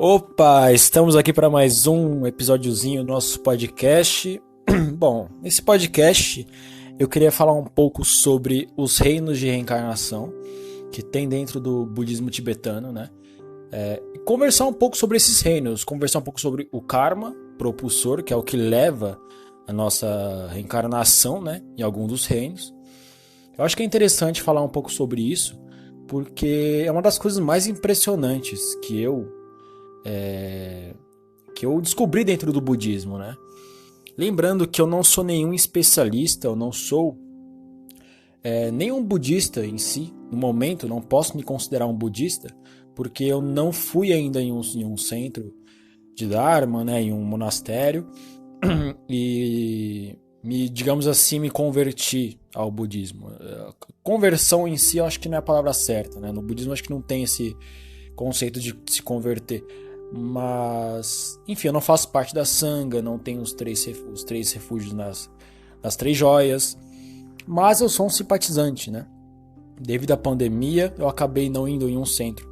Opa, estamos aqui para mais um episódiozinho do nosso podcast. Bom, nesse podcast eu queria falar um pouco sobre os reinos de reencarnação que tem dentro do budismo tibetano, né? E conversar um pouco sobre esses reinos, conversar um pouco sobre o karma propulsor, que é o que leva a nossa reencarnação, né, em algum dos reinos. Eu acho que é interessante falar um pouco sobre isso, porque é uma das coisas mais impressionantes que eu descobri dentro do budismo, né? Lembrando que eu não sou nenhum especialista, eu não sou nenhum budista em si. No momento, não posso me considerar um budista, porque eu não fui ainda em um centro de Dharma, né, em um monastério, e digamos assim, me converti ao budismo. Conversão em si, eu acho que não é a palavra certa, né? No budismo, eu acho que não tem esse conceito de se converter. Mas, enfim, eu não faço parte da Sangha, não tenho os três refúgios nas três joias, mas eu sou um simpatizante, né? Devido à pandemia, eu acabei não indo em um centro.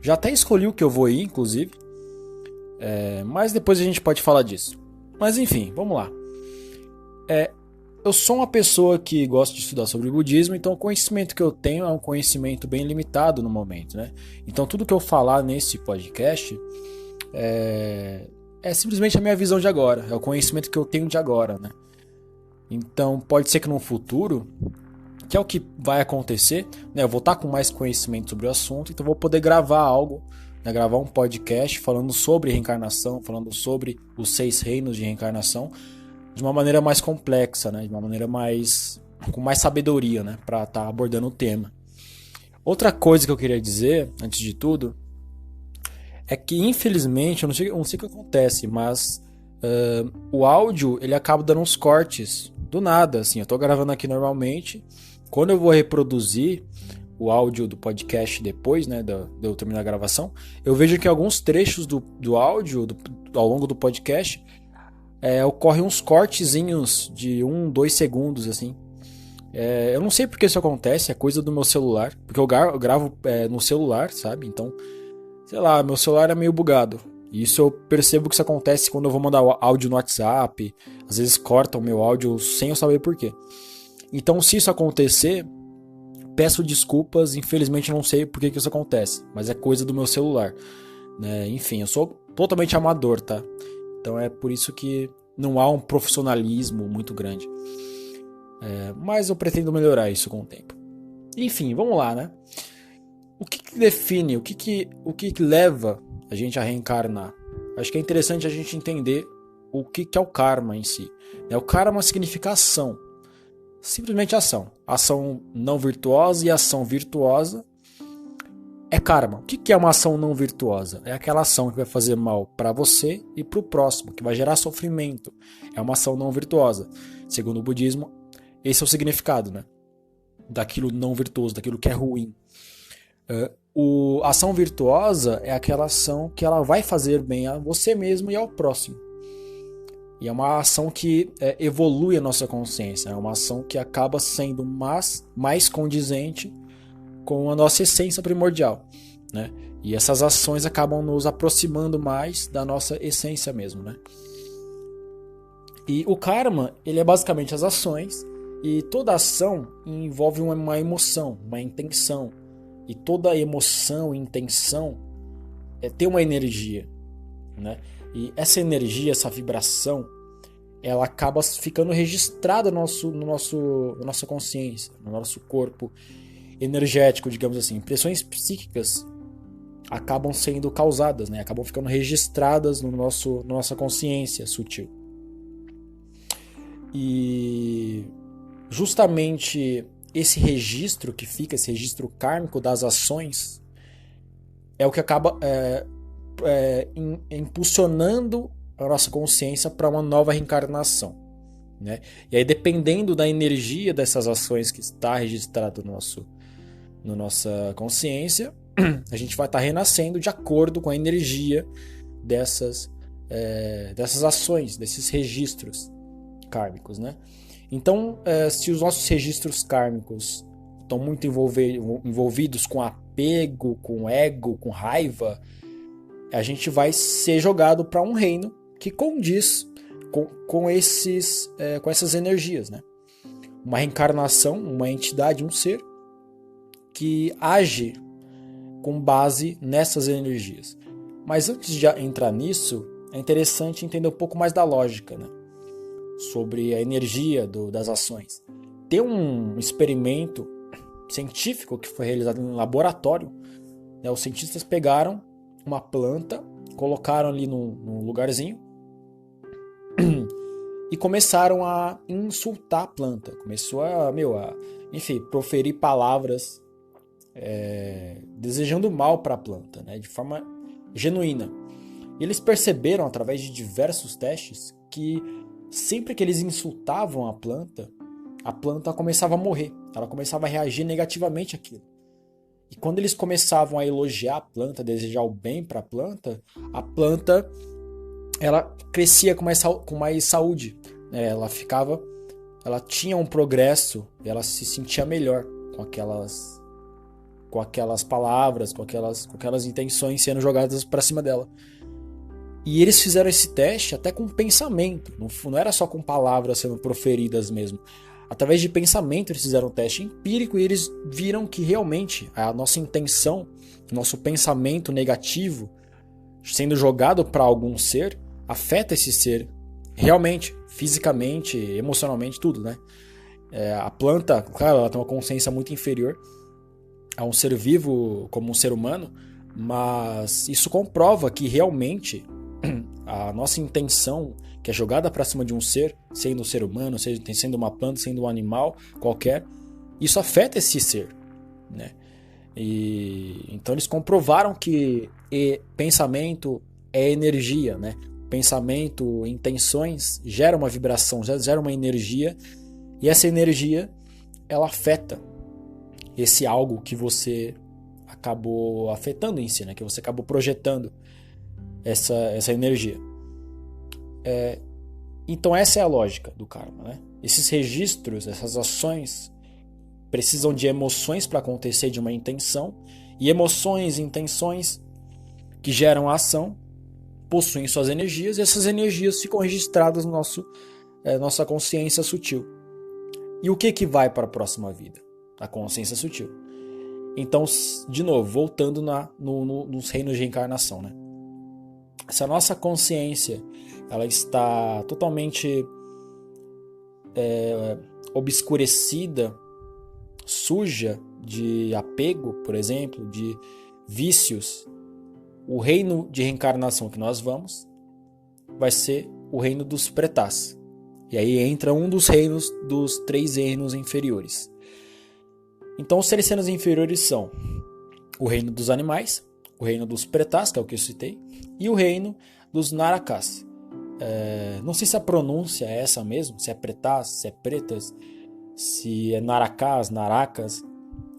Já até escolhi o que eu vou ir, inclusive, mas depois a gente pode falar disso. Mas enfim, vamos lá. Eu sou uma pessoa que gosta de estudar sobre o budismo, então o conhecimento que eu tenho é um conhecimento bem limitado no momento, né? Então tudo que eu falar nesse podcast é simplesmente a minha visão de agora, é o conhecimento que eu tenho de agora, né? Então pode ser que no futuro, que é o que vai acontecer, né? Eu vou estar com mais conhecimento sobre o assunto, então vou poder gravar algo, né? Gravar um podcast falando sobre reencarnação, falando sobre os 6 reinos de reencarnação, de uma maneira mais complexa, né? De uma maneira com mais sabedoria, né? Para estar abordando o tema. Outra coisa que eu queria dizer, antes de tudo, é que infelizmente, eu não sei o que acontece, mas o áudio ele acaba dando uns cortes do nada, assim. Eu tô gravando aqui normalmente, quando eu vou reproduzir o áudio do podcast depois, né, de eu terminar a gravação, eu vejo que alguns trechos do áudio ao longo do podcast ocorrem uns cortezinhos de 2 segundos, assim. Eu não sei porque isso acontece, é coisa do meu celular, porque eu gravo no celular, sabe? Então, sei lá, meu celular é meio bugado. E isso eu percebo que isso acontece quando eu vou mandar áudio no WhatsApp, às vezes cortam o meu áudio sem eu saber por quê. Então, se isso acontecer, peço desculpas, infelizmente eu não sei por que isso acontece, mas é coisa do meu celular, né? Enfim, eu sou totalmente amador, tá? Então é por isso que não há um profissionalismo muito grande. Mas eu pretendo melhorar isso com o tempo. Enfim, vamos lá, né? O que define, o que leva a gente a reencarnar? Acho que é interessante a gente entender o que é o karma em si. O karma significa ação. Simplesmente ação. Ação não virtuosa e ação virtuosa é karma. O que é uma ação não virtuosa? É aquela ação que vai fazer mal para você e para o próximo, que vai gerar sofrimento. É uma ação não virtuosa. Segundo o budismo, esse é o significado, né? Daquilo não virtuoso, daquilo que é ruim. A ação virtuosa é aquela ação que ela vai fazer bem a você mesmo e ao próximo. E é uma ação que evolui a nossa consciência. É uma ação que acaba sendo mais condizente com a nossa essência primordial, né? E essas ações acabam nos aproximando mais da nossa essência mesmo, né? E o karma, ele é basicamente as ações, e toda ação envolve uma emoção, uma intenção. E toda emoção e intenção tem uma energia, né? E essa energia, essa vibração, ela acaba ficando registrada na nossa consciência, no nosso corpo energético, digamos assim. Impressões psíquicas acabam sendo causadas, né? Acabam ficando registradas na nossa consciência sutil. E justamente esse registro que fica, esse registro kármico das ações, é o que acaba impulsionando a nossa consciência para uma nova reencarnação, né? E aí, dependendo da energia dessas ações que está registrado na nossa consciência, a gente vai estar renascendo de acordo com a energia dessas ações, desses registros kármicos, né? Então, se os nossos registros kármicos estão muito envolvidos com apego, com ego, com raiva, a gente vai ser jogado para um reino que condiz com essas energias, né? Uma reencarnação, uma entidade, um ser que age com base nessas energias. Mas antes de entrar nisso, é interessante entender um pouco mais da lógica, né? Sobre a energia das ações. Tem um experimento científico que foi realizado em laboratório, né? Os cientistas pegaram uma planta, colocaram ali num lugarzinho e começaram a insultar a planta. Começou enfim, proferir palavras desejando mal para a planta, né? De forma genuína. E eles perceberam, através de diversos testes, que sempre que eles insultavam a planta começava a morrer. Ela começava a reagir negativamente àquilo. E quando eles começavam a elogiar a planta, desejar o bem para a planta ela crescia com mais saúde. Ela tinha um progresso, ela se sentia melhor com aquelas palavras, com aquelas intenções sendo jogadas para cima dela. E eles fizeram esse teste até com pensamento, não era só com palavras sendo proferidas mesmo. Através de pensamento eles fizeram um teste empírico e eles viram que realmente a nossa intenção, nosso pensamento negativo sendo jogado para algum ser, afeta esse ser realmente, fisicamente, emocionalmente, tudo, né? A planta, claro, ela tem uma consciência muito inferior a um ser vivo como um ser humano, mas isso comprova que realmente a nossa intenção, que é jogada para cima de um ser, sendo um ser humano, sendo uma planta, sendo um animal qualquer, isso afeta esse ser, né? E então eles comprovaram que pensamento é energia, né? Pensamento, intenções geram uma vibração, geram uma energia, e essa energia ela afeta esse algo que você acabou afetando em si, né? Que você acabou projetando essa energia. Então essa é a lógica do karma, né? Esses registros, essas ações precisam de emoções para acontecer, de uma intenção, e emoções e intenções que geram a ação possuem suas energias, e essas energias ficam registradas no nossa consciência sutil. E o que vai para a próxima vida? A consciência sutil. Então, de novo, voltando nos reinos de reencarnação, né? Se a nossa consciência ela está totalmente obscurecida, suja de apego, por exemplo, de vícios, o reino de reencarnação que nós vamos vai ser o reino dos pretás. E aí entra um dos reinos dos 3 reinos inferiores. Então os 3 reinos inferiores são o reino dos animais, o reino dos pretás, que é o que eu citei, e o reino dos narakas. Não sei se a pronúncia é essa mesmo, se é pretás, se é pretas, se é narakas, naracas,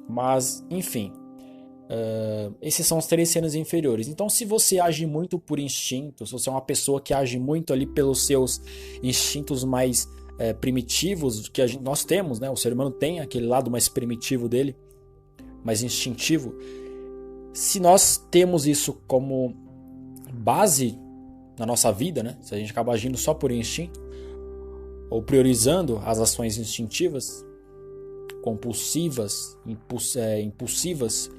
mas enfim, esses são os 3 reinos inferiores. Então se você age muito por instinto, se você é uma pessoa que age muito ali pelos seus instintos mais primitivos que nós temos, né? O ser humano tem aquele lado mais primitivo dele, mais instintivo. Se nós temos isso como base na nossa vida, né? Se a gente acaba agindo só por instinto ou priorizando as ações instintivas, compulsivas, impulsivas,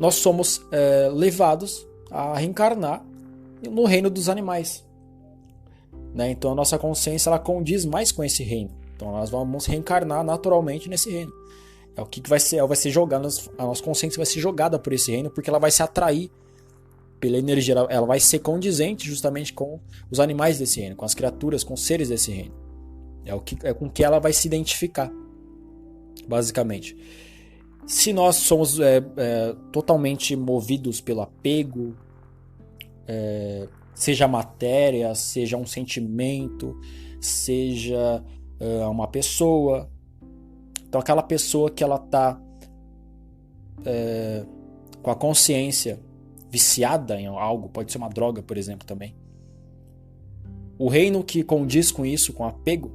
nós somos levados a reencarnar no reino dos animais, né? Então a nossa consciência ela condiz mais com esse reino. Então nós vamos reencarnar naturalmente nesse reino. É o que vai ser, vai ser jogado, a nossa consciência vai ser jogada por esse reino, porque ela vai se atrair pela energia, ela vai ser condizente justamente com os animais desse reino, com as criaturas, com os seres desse reino. É com que ela vai se identificar, basicamente. Se nós somos totalmente movidos pelo apego, seja matéria, seja um sentimento, seja uma pessoa, então aquela pessoa que ela está com a consciência viciada em algo, pode ser uma droga, por exemplo, também. O reino que condiz com isso, com apego,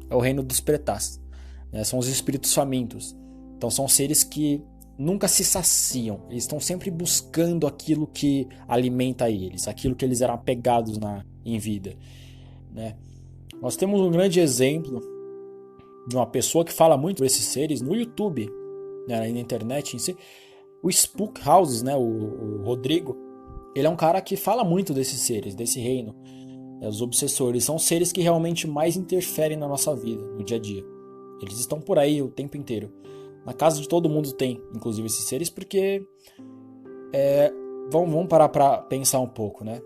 é o reino dos pretás, né? São os espíritos famintos. Então são seres que nunca se saciam. Eles estão sempre buscando aquilo que alimenta eles, aquilo que eles eram apegados em vida, né? Nós temos um grande exemplo de uma pessoa que fala muito desses seres no YouTube, né, na internet em si. O Spook Houses, né, o Rodrigo, ele é um cara que fala muito desses seres, desse reino. Os obsessores são seres que realmente mais interferem na nossa vida, no dia a dia. Eles estão por aí o tempo inteiro. Na casa de todo mundo tem, inclusive, esses seres, porque vamos parar pra pensar um pouco, né?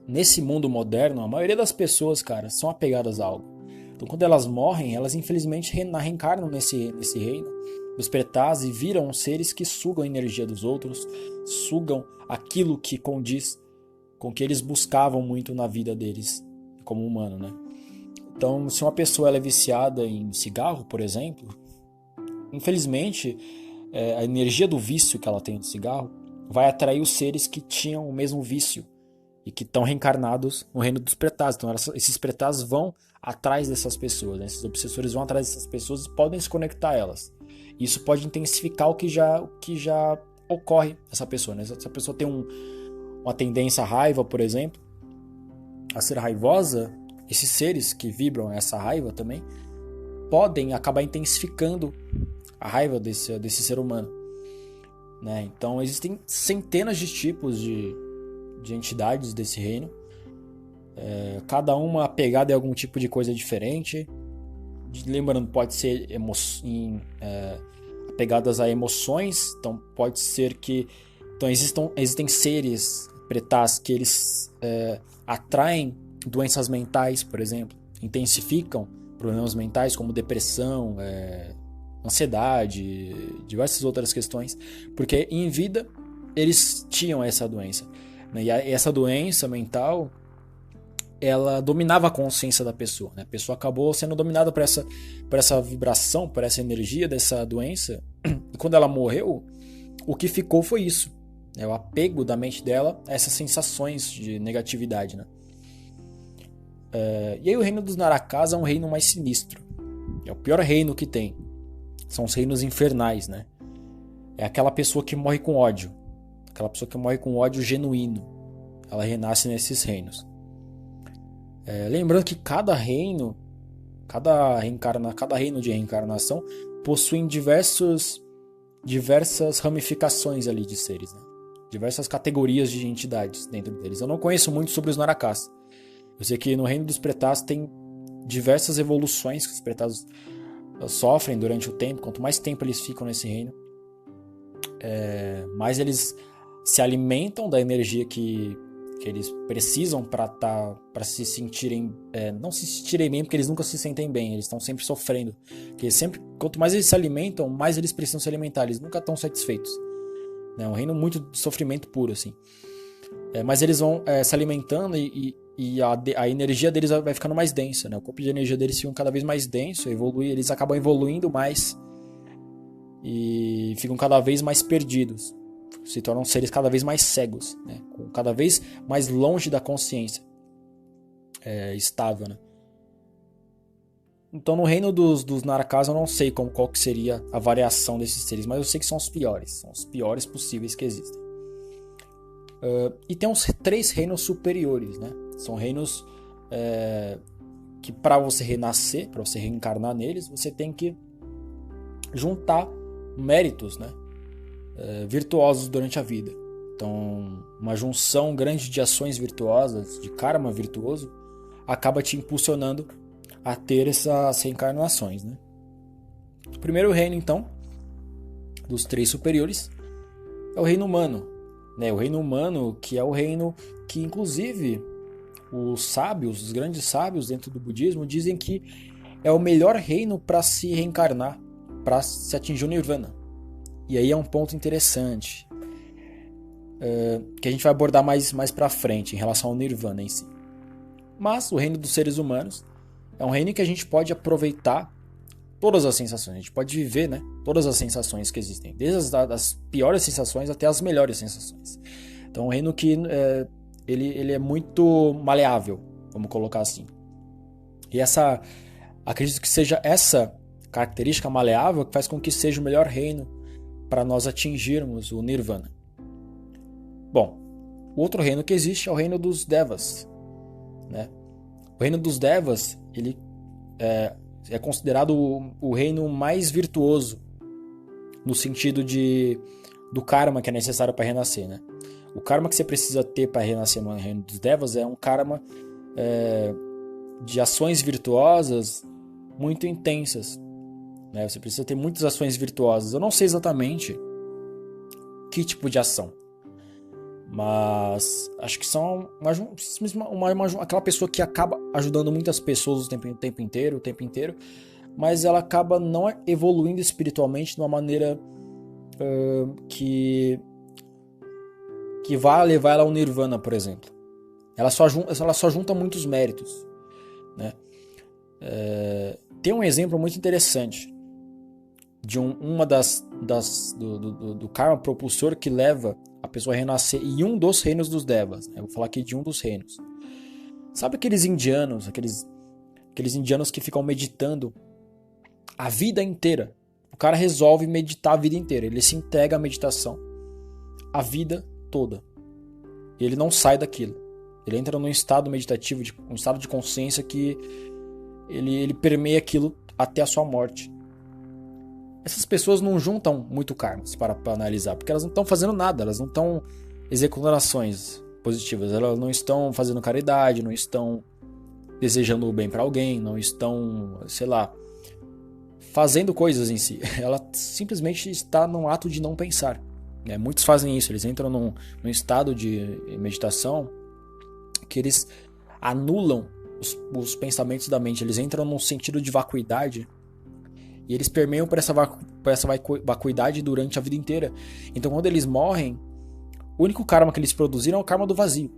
Nesse mundo moderno, a maioria das pessoas, cara, são apegadas a algo. Então, quando elas morrem, elas infelizmente reencarnam nesse reino dos Pretas e viram seres que sugam a energia dos outros, sugam aquilo que condiz com o que eles buscavam muito na vida deles como humano, né? Então, se uma pessoa ela é viciada em cigarro, por exemplo, infelizmente, a energia do vício que ela tem no cigarro vai atrair os seres que tinham o mesmo vício e que estão reencarnados no reino dos Pretas. Então, esses Pretas vão atrás dessas pessoas, né? Esses obsessores vão atrás dessas pessoas e podem se conectar a elas. Isso pode intensificar o que já ocorre nessa pessoa, né? Se essa pessoa tem uma tendência à raiva, por exemplo, a ser raivosa, esses seres que vibram essa raiva também podem acabar intensificando a raiva desse ser humano, né? Então existem centenas de tipos de entidades desse reino, cada uma apegada em algum tipo de coisa diferente. Lembrando, pode ser apegadas a emoções, então pode ser que existem seres Pretas que eles atraem doenças mentais, por exemplo, intensificam problemas mentais como depressão, ansiedade, diversas outras questões, porque em vida eles tinham essa doença, né? E essa doença mental, ela dominava a consciência da pessoa, né? A pessoa acabou sendo dominada por essa vibração, por essa energia dessa doença, e quando ela morreu, o que ficou foi isso, né? O apego da mente dela a essas sensações de negatividade, né? E aí o reino dos Narakas é um reino mais sinistro, é o pior reino que tem, são os reinos infernais, né? É aquela pessoa que morre com ódio, aquela pessoa que morre com ódio genuíno, ela renasce nesses reinos. Lembrando que cada reino de reencarnação possui diversas ramificações ali de seres, né? Diversas categorias de entidades dentro deles. Eu não conheço muito sobre os Narakas. Eu sei que no reino dos Pretas tem diversas evoluções que os Pretas sofrem durante o tempo. Quanto mais tempo eles ficam nesse reino, mais eles se alimentam da energia que eles precisam para se sentirem, não se sentirem bem, porque eles nunca se sentem bem, eles estão sempre sofrendo, porque quanto mais eles se alimentam, mais eles precisam se alimentar, eles nunca estão satisfeitos, né? É um reino muito de sofrimento puro, assim. Mas eles vão se alimentando e a energia deles vai ficando mais densa, né? O corpo de energia deles fica cada vez mais denso, eles acabam evoluindo mais e ficam cada vez mais perdidos. Se tornam seres cada vez mais cegos, né? Cada vez mais longe da consciência estável, né? Então no reino dos Narakas eu não sei qual que seria a variação desses seres, mas eu sei que são os piores possíveis que existem. E tem uns 3 reinos superiores, né? São reinos que para você renascer, para você reencarnar neles, você tem que juntar méritos, né? Virtuosos durante a vida. Então, uma junção grande de ações virtuosas, de karma virtuoso, acaba te impulsionando a ter essas reencarnações, né? O primeiro reino, então, dos 3 superiores, é o reino humano, né? O reino humano, que é o reino que, inclusive, os grandes sábios dentro do budismo dizem que é o melhor reino para se reencarnar, para se atingir o nirvana. E aí é um ponto interessante que a gente vai abordar mais pra frente em relação ao nirvana em si. Mas o reino dos seres humanos é um reino em que a gente pode aproveitar todas as sensações, a gente pode viver, né, todas as sensações que existem, desde as piores sensações até as melhores sensações. Então é um reino que ele é muito maleável, vamos colocar assim. E acredito que seja essa característica maleável que faz com que seja o melhor reino para nós atingirmos o Nirvana. Bom, o outro reino que existe é o reino dos Devas, né? O reino dos Devas, ele é considerado o reino mais virtuoso, no sentido do karma que é necessário para renascer, né? O karma que você precisa ter para renascer no reino dos Devas é um karma de ações virtuosas muito intensas, né? Você precisa ter muitas ações virtuosas. Eu não sei exatamente que tipo de ação, mas acho que são aquela pessoa que acaba ajudando muitas pessoas o tempo inteiro, mas ela acaba não evoluindo espiritualmente de uma maneira que vai levar ela ao Nirvana, por exemplo. Ela só junta muitos méritos, né? Tem um exemplo muito interessante de do karma propulsor que leva a pessoa a renascer em um dos reinos dos Devas, né? Eu vou falar aqui de um dos reinos. Sabe aqueles indianos, aqueles indianos que ficam meditando a vida inteira? O cara resolve meditar a vida inteira, ele se entrega à meditação a vida toda. E ele não sai daquilo. Ele entra num estado meditativo, um estado de consciência que ele permeia aquilo até a sua morte. Essas pessoas não juntam muito karma para analisar, porque elas não estão fazendo nada, elas não estão executando ações positivas, elas não estão fazendo caridade, não estão desejando o bem para alguém, não estão, sei lá, fazendo coisas em si. Ela simplesmente está num ato de não pensar. Muitos fazem isso, eles entram num estado de meditação que eles anulam os pensamentos da mente, eles entram num sentido de vacuidade e eles permeiam por essa vacuidade durante a vida inteira. Então quando eles morrem, o único karma que eles produziram é o karma do vazio,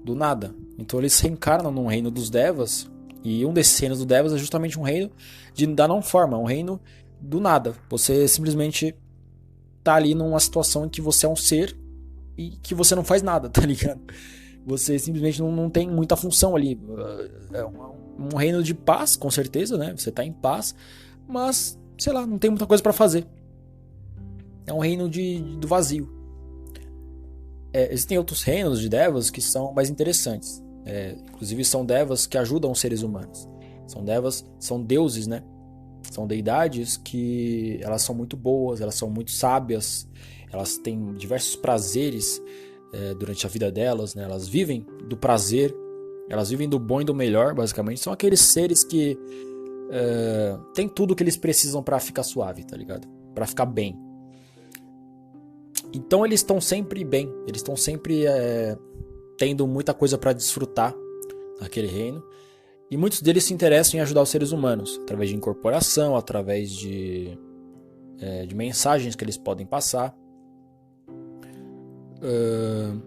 do nada. Então eles reencarnam num reino dos Devas, e um desses reinos dos Devas é justamente um reino da não forma, um reino do nada. Você simplesmente tá ali numa situação em que você é um ser e que você não faz nada, tá ligado? Você simplesmente não tem muita função ali. É um reino de paz, com certeza, né? Você tá em paz, mas, sei lá, não tem muita coisa pra fazer. É um reino do vazio. Existem outros reinos de Devas que são mais interessantes. Inclusive são Devas que ajudam os seres humanos. São Devas, são deuses, né? São deidades que elas são muito boas, elas são muito sábias, elas têm diversos prazeres durante a vida delas, né? Elas vivem do prazer, elas vivem do bom e do melhor, basicamente. São aqueles seres que têm tudo que eles precisam pra ficar suave, tá ligado? Pra ficar bem. Então eles estão sempre bem, eles estão sempre tendo muita coisa pra desfrutar naquele reino. E muitos deles se interessam em ajudar os seres humanos, através de incorporação, através de mensagens que eles podem passar.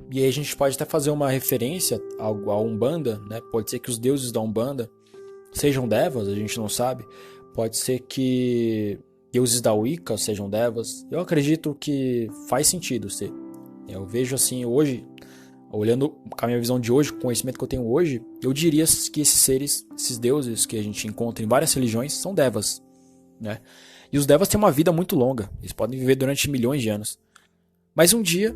E aí a gente pode até fazer uma referência à Umbanda, né? Pode ser que os deuses da Umbanda sejam Devas, a gente não sabe. Pode ser que deuses da Wicca sejam Devas. Eu acredito que faz sentido ser. Eu vejo assim hoje, olhando com a minha visão de hoje, com o conhecimento que eu tenho hoje, eu diria que esses seres, esses deuses que a gente encontra em várias religiões, são Devas, né? E os Devas têm uma vida muito longa, eles podem viver durante milhões de anos. Mas um dia,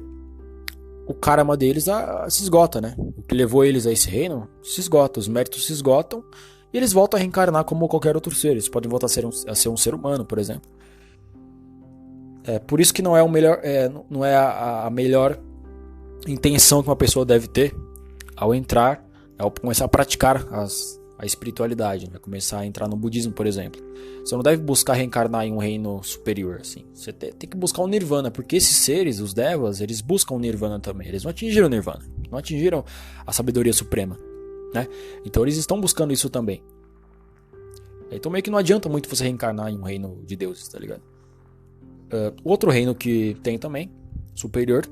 o karma deles se esgota, né? O que levou eles a esse reino se esgota, os méritos se esgotam, e eles voltam a reencarnar como qualquer outro ser. Eles podem voltar a ser um ser humano, por exemplo. Por isso que não é o melhor, não é a melhor intenção que uma pessoa deve ter ao entrar, ao começar a praticar a espiritualidade, né? Começar a entrar no budismo, por exemplo. Você não deve buscar reencarnar em um reino superior, assim. Você tem que buscar o Nirvana, porque esses seres, os Devas, eles buscam o Nirvana também. Eles não atingiram o Nirvana, não atingiram a sabedoria suprema, né? Então eles estão buscando isso também. Então meio que não adianta muito você reencarnar em um reino de deuses, tá ligado? Outro reino que tem também, superior,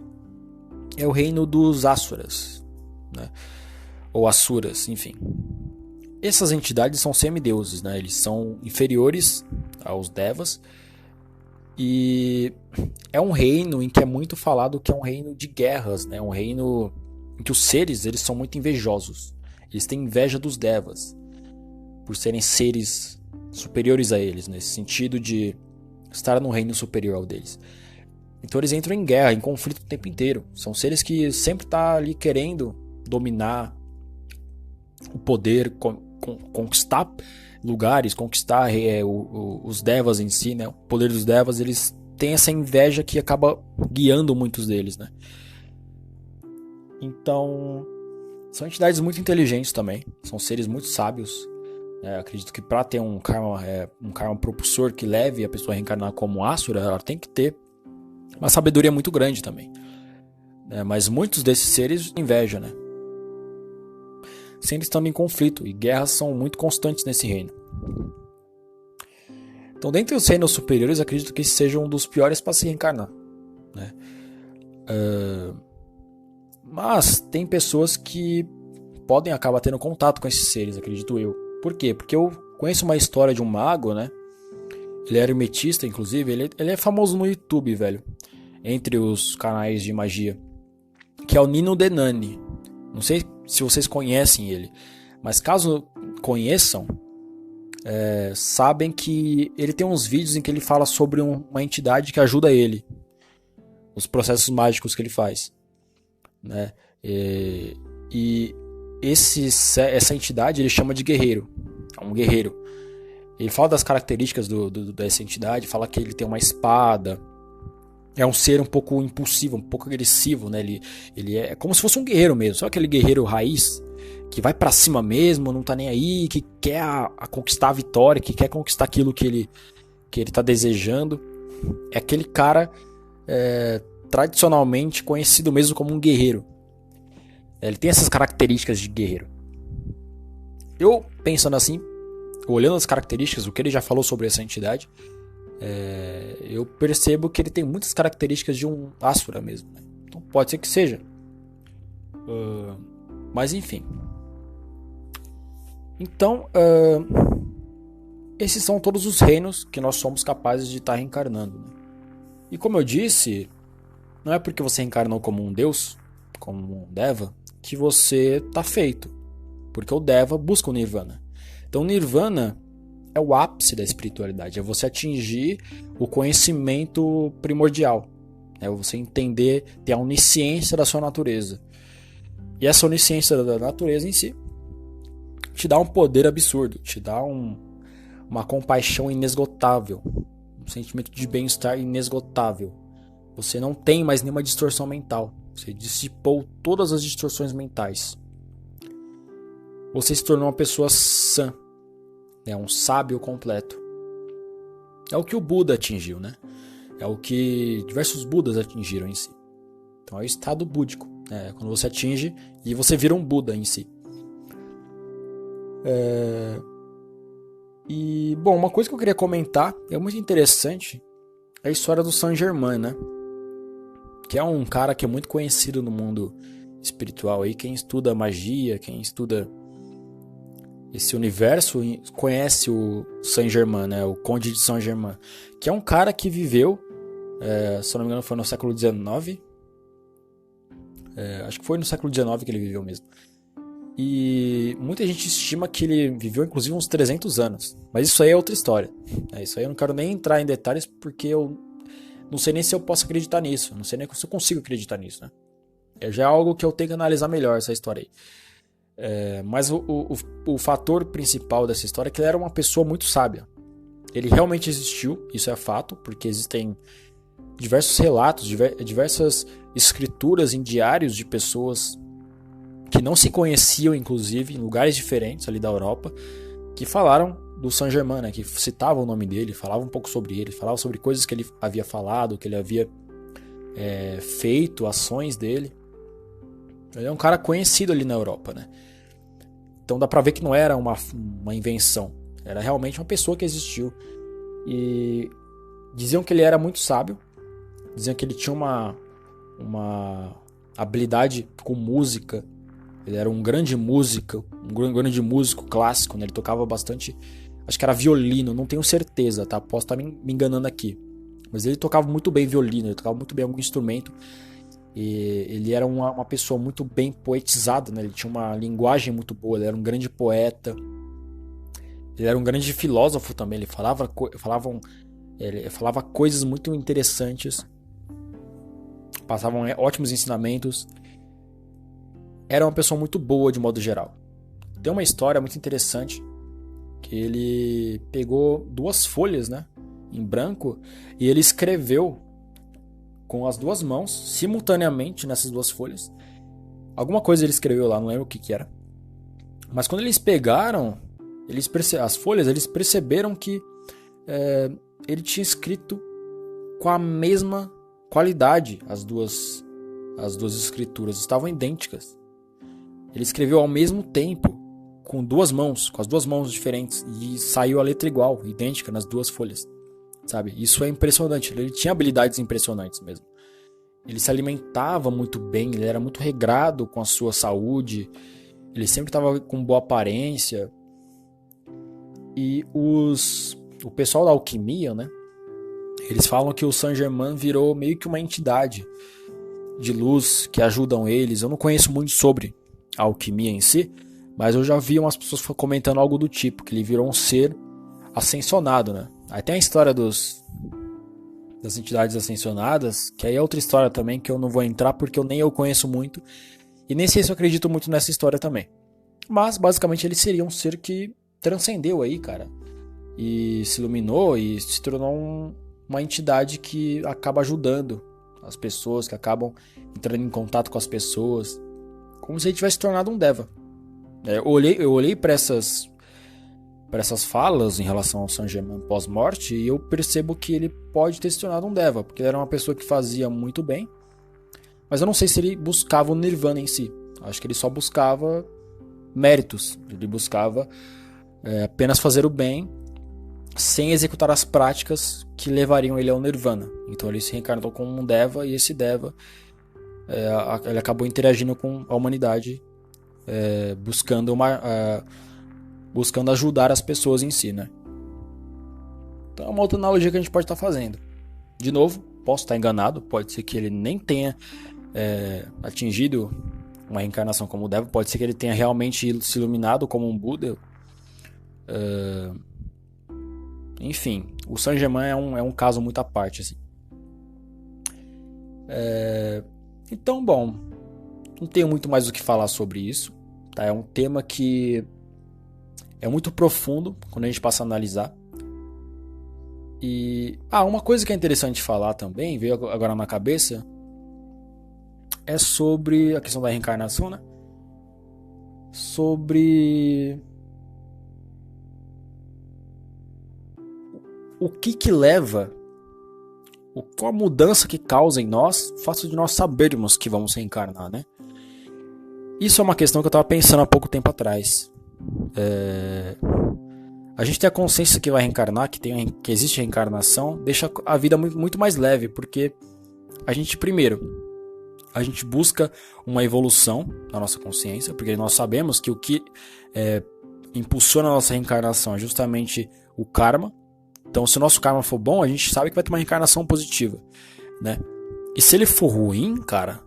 é o reino dos Asuras, né? Ou Asuras, enfim. Essas entidades são semideuses, né? Eles são inferiores aos Devas. E é um reino em que é muito falado que é um reino de guerras, né? Um reino em que os seres eles são muito invejosos. Eles têm inveja dos Devas por serem seres superiores a eles, nesse sentido de estar num reino superior ao deles. Então eles entram em guerra, em conflito o tempo inteiro. São seres que sempre tá ali querendo dominar o poder, conquistar lugares, conquistar os devas em si, né? O poder dos devas, eles têm essa inveja que acaba guiando muitos deles, né? Então, são entidades muito inteligentes também, são seres muito sábios. Acredito que para ter um karma propulsor que leve a pessoa a reencarnar como Asura, ela tem que ter uma sabedoria muito grande também. Mas muitos desses seres invejam, né? Sempre estando em conflito, e guerras são muito constantes nesse reino. Então, dentre os reinos superiores, acredito que esse seja um dos piores para se reencarnar, né? Mas tem pessoas que podem acabar tendo contato com esses seres, acredito eu. Por quê? Porque eu conheço uma história de um mago, né? Ele é hermetista, inclusive. Ele é famoso no YouTube, velho. Entre os canais de magia. Que é o Nino Denani. Não sei se vocês conhecem ele. Mas caso conheçam, sabem que ele tem uns vídeos em que ele fala sobre uma entidade que ajuda ele. Os processos mágicos que ele faz. Né? E essa entidade ele chama de guerreiro. É um guerreiro. Ele fala das características dessa entidade, fala que ele tem uma espada, é um ser um pouco impulsivo, um pouco agressivo, né? Ele é como se fosse um guerreiro mesmo, só aquele guerreiro raiz, que vai pra cima mesmo, não tá nem aí, que quer conquistar a vitória, que quer conquistar aquilo que ele tá desejando. É aquele cara tradicionalmente conhecido mesmo como um guerreiro. Ele tem essas características de guerreiro. Eu, pensando assim, olhando as características, o que ele já falou sobre essa entidade, eu percebo que ele tem muitas características de um Asura mesmo, né? Então pode ser que seja. Mas enfim. Então, esses são todos os reinos que nós somos capazes de estar reencarnando, né? E como eu disse, não é porque você reencarnou como um deus, como um Deva, que você está feito. Porque o Deva busca o Nirvana. Então o Nirvana é o ápice da espiritualidade. É você atingir o conhecimento primordial. É você entender, ter a onisciência da sua natureza. E essa onisciência da natureza em si te dá um poder absurdo. Te dá uma compaixão inesgotável. Um sentimento de bem-estar inesgotável. Você não tem mais nenhuma distorção mental. Você dissipou todas as distorções mentais. Você se tornou uma pessoa sã. Um sábio completo. É o que o Buda atingiu, né? É o que diversos Budas atingiram em si. Então é o estado búdico. Quando você atinge e você vira um Buda em si. E, bom, uma coisa que eu queria comentar, é muito interessante, é a história do Saint Germain, né? Que é um cara que é muito conhecido no mundo espiritual. Aí quem estuda magia, quem estuda esse universo, conhece o Saint Germain, né? O Conde de Saint Germain. Que é um cara que viveu, se eu não me engano foi no século XIX. Acho que foi no século XIX que ele viveu mesmo. E muita gente estima que ele viveu inclusive uns 300 anos. Mas isso aí é outra história. Isso aí eu não quero nem entrar em detalhes porque eu não sei nem se eu posso acreditar nisso. Não sei nem se eu consigo acreditar nisso, né? Já é algo que eu tenho que analisar melhor, essa história aí. Mas o fator principal dessa história é que ele era uma pessoa muito sábia. Ele realmente existiu, isso é fato, porque existem diversos relatos, diversas escrituras em diários de pessoas que não se conheciam, inclusive, em lugares diferentes ali da Europa, que falaram do Saint Germain, né? Que citavam o nome dele, falavam um pouco sobre ele, falavam sobre coisas que ele havia falado, que ele havia feito, ações dele. Ele é um cara conhecido ali na Europa, né? Então dá pra ver que não era uma invenção. Era realmente uma pessoa que existiu. E diziam que ele era muito sábio. Diziam que ele tinha uma habilidade com música. Ele era um grande músico, clássico, né? Ele tocava bastante, acho que era violino, não tenho certeza, tá? Posso estar me enganando aqui. Mas ele tocava muito bem violino, ele tocava muito bem algum instrumento. E ele era uma pessoa muito bem poetizada, né? Ele tinha uma linguagem muito boa, ele era um grande poeta. Ele era um grande filósofo também, ele falava coisas muito interessantes. passavam ótimos ensinamentos. Era uma pessoa muito boa de modo geral. Tem uma história muito interessante que ele pegou 2 folhas, né, em branco, e ele escreveu com as 2 mãos, simultaneamente nessas 2 folhas. Alguma coisa ele escreveu lá, não lembro o que era. Mas quando eles pegaram as folhas, eles perceberam que ele tinha escrito com a mesma qualidade. As duas escrituras estavam idênticas. Ele escreveu ao mesmo tempo, com as 2 mãos diferentes, e saiu a letra igual, idêntica nas 2 folhas. Sabe? Isso é impressionante. Ele tinha habilidades impressionantes mesmo. Ele se alimentava muito bem, ele era muito regrado com a sua saúde, ele sempre estava com boa aparência. E o pessoal da alquimia, né? Eles falam que o Saint-Germain virou meio que uma entidade de luz que ajudam eles. Eu não conheço muito sobre a alquimia em si, mas eu já vi umas pessoas comentando algo do tipo, que ele virou um ser ascensionado, né? Aí tem a história das entidades ascensionadas, que aí é outra história também que eu não vou entrar porque nem eu conheço muito e nem sei se eu acredito muito nessa história também. Mas basicamente ele seria um ser que transcendeu aí, cara, e se iluminou e se tornou uma entidade que acaba ajudando as pessoas, que acabam entrando em contato com as pessoas, como se ele tivesse tornado um Deva. Eu olhei para essas falas em relação ao Saint-Germain pós-morte e eu percebo que ele pode ter se tornado um Deva, porque ele era uma pessoa que fazia muito bem, mas eu não sei se ele buscava o Nirvana em si. Acho que ele só buscava méritos, ele buscava apenas fazer o bem sem executar as práticas que levariam ele ao Nirvana. Então ele se reencarnou como um Deva, e esse Deva ele acabou interagindo com a humanidade, buscando ajudar as pessoas em si, né? Então é uma outra analogia que a gente pode estar fazendo. De novo, posso estar enganado, pode ser que ele nem tenha atingido uma reencarnação como o Deva, pode ser que ele tenha realmente se iluminado como um Buda. Enfim, o Saint-Germain é um caso muito à parte, assim. Então, bom, não tenho muito mais o que falar sobre isso, tá? É um tema que é muito profundo quando a gente passa a analisar. E uma coisa que é interessante falar também, veio agora na cabeça, é sobre a questão da reencarnação, né? Sobre o que leva, qual a mudança que causa em nós, fato de nós sabermos que vamos reencarnar, né? Isso é uma questão que eu estava pensando há pouco tempo atrás. A gente ter a consciência que vai reencarnar, que existe reencarnação, deixa a vida muito, muito mais leve, porque a gente busca uma evolução na nossa consciência, porque nós sabemos que o que impulsiona a nossa reencarnação é justamente o karma. Então, se o nosso karma for bom, a gente sabe que vai ter uma reencarnação positiva, né? E se ele for ruim, cara,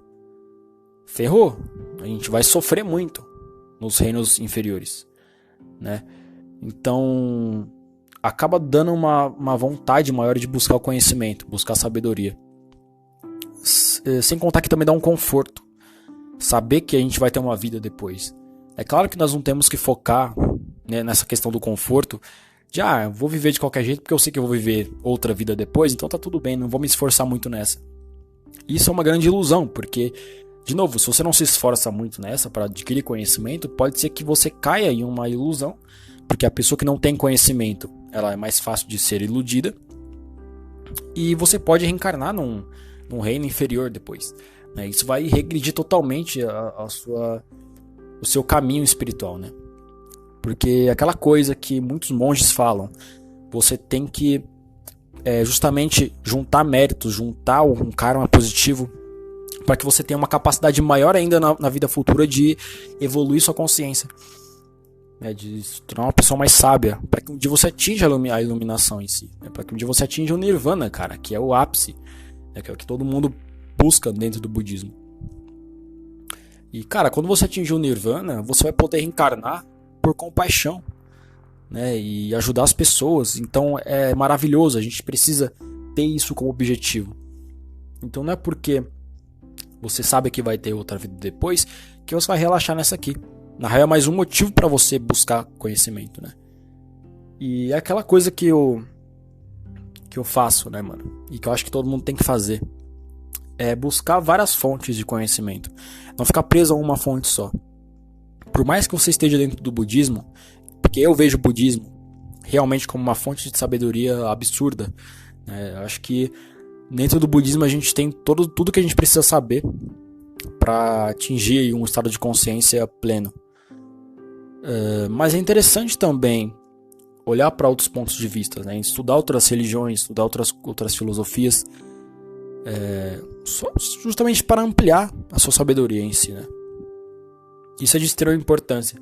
ferrou. A gente vai sofrer muito nos reinos inferiores, né? Então, acaba dando uma vontade maior de buscar o conhecimento, buscar a sabedoria. Sem contar que também dá um conforto. Saber que a gente vai ter uma vida depois. É claro que nós não temos que focar, né, nessa questão do conforto. De, vou viver de qualquer jeito porque eu sei que eu vou viver outra vida depois, então tá tudo bem, não vou me esforçar muito nessa. Isso é uma grande ilusão, porque, de novo, se você não se esforça muito nessa para adquirir conhecimento, pode ser que você caia em uma ilusão, porque a pessoa que não tem conhecimento, ela é mais fácil de ser iludida, e você pode reencarnar num reino inferior depois, né? Isso vai regredir totalmente o seu caminho espiritual, né? Porque aquela coisa que muitos monges falam, você tem que justamente juntar méritos, juntar um karma positivo, para que você tenha uma capacidade maior ainda na vida futura de evoluir sua consciência, né? De se tornar uma pessoa mais sábia, para que um dia você atinja a iluminação em si, né? Para que um dia você atinja o Nirvana, cara, que é o ápice, né? Que é o que todo mundo busca dentro do budismo. E, cara, quando você atingir o Nirvana, você vai poder reencarnar por compaixão, né, e ajudar as pessoas. Então é maravilhoso, a gente precisa ter isso como objetivo. Então não é porque você sabe que vai ter outra vida depois, que você vai relaxar nessa aqui. Na real é mais um motivo para você buscar conhecimento, né? E é aquela coisa que eu faço, né, mano? E que eu acho que todo mundo tem que fazer. É buscar várias fontes de conhecimento. Não ficar preso a uma fonte só. Por mais que você esteja dentro do budismo, porque eu vejo o budismo realmente como uma fonte de sabedoria absurda, né? Eu acho que dentro do budismo a gente tem tudo que a gente precisa saber para atingir um estado de consciência pleno. Mas é interessante também olhar para outros pontos de vista, né? Estudar outras religiões, estudar outras filosofias, justamente para ampliar a sua sabedoria em si, né? Isso é de extrema importância.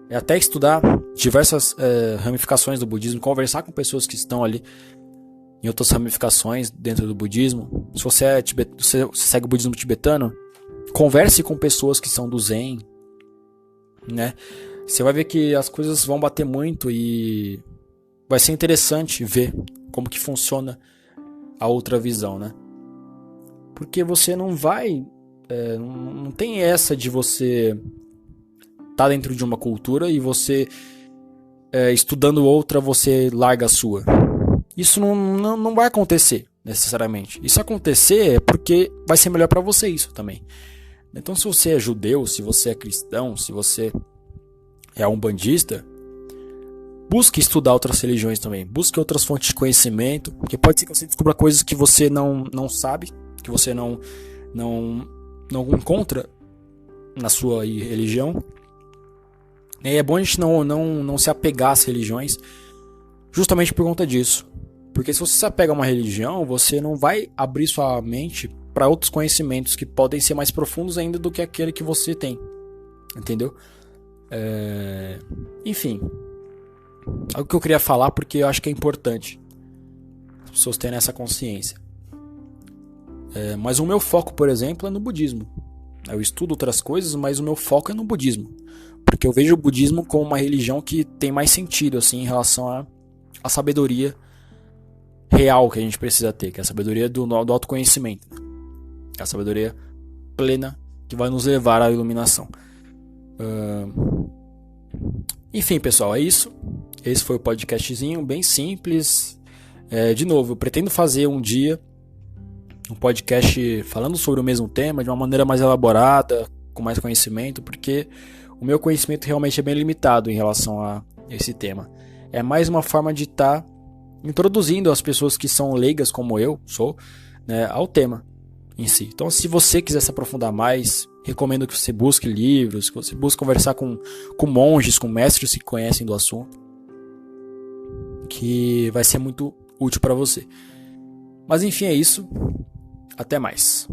É até estudar diversas ramificações do budismo, conversar com pessoas que estão ali em outras ramificações dentro do budismo. Se você você segue o budismo tibetano, converse com pessoas que são do Zen, né? Você vai ver que as coisas vão bater muito e vai ser interessante ver como que funciona a outra visão, né? Porque você não vai... não tem essa de você tá dentro de uma cultura e você, estudando outra, você larga a sua. Isso não vai acontecer, necessariamente. Isso acontecer é porque vai ser melhor para você isso também. Então, se você é judeu, se você é cristão, se você é umbandista, busque estudar outras religiões também. Busque outras fontes de conhecimento, porque pode ser que você descubra coisas que você não sabe, que você não encontra na sua religião. E é bom a gente não se apegar às religiões justamente por conta disso. Porque se você se apega a uma religião, você não vai abrir sua mente para outros conhecimentos que podem ser mais profundos ainda do que aquele que você tem. Entendeu? Enfim. Algo que eu queria falar porque eu acho que é importante as pessoas terem essa consciência. Mas o meu foco, por exemplo, é no budismo. Eu estudo outras coisas, mas o meu foco é no budismo. Porque eu vejo o budismo como uma religião que tem mais sentido assim, em relação à sabedoria real que a gente precisa ter, que é a sabedoria do autoconhecimento. É a sabedoria plena que vai nos levar à iluminação. Enfim, pessoal, é isso. Esse foi o podcastzinho, bem simples. De novo, eu pretendo fazer um dia um podcast falando sobre o mesmo tema de uma maneira mais elaborada, com mais conhecimento, porque o meu conhecimento realmente é bem limitado em relação a esse tema. É mais uma forma de estar introduzindo as pessoas que são leigas, como eu sou, né, ao tema em si. Então, se você quiser se aprofundar mais, recomendo que você busque livros, que você busque conversar com monges, com mestres que conhecem do assunto, que vai ser muito útil para você. Mas enfim, é isso. Até mais.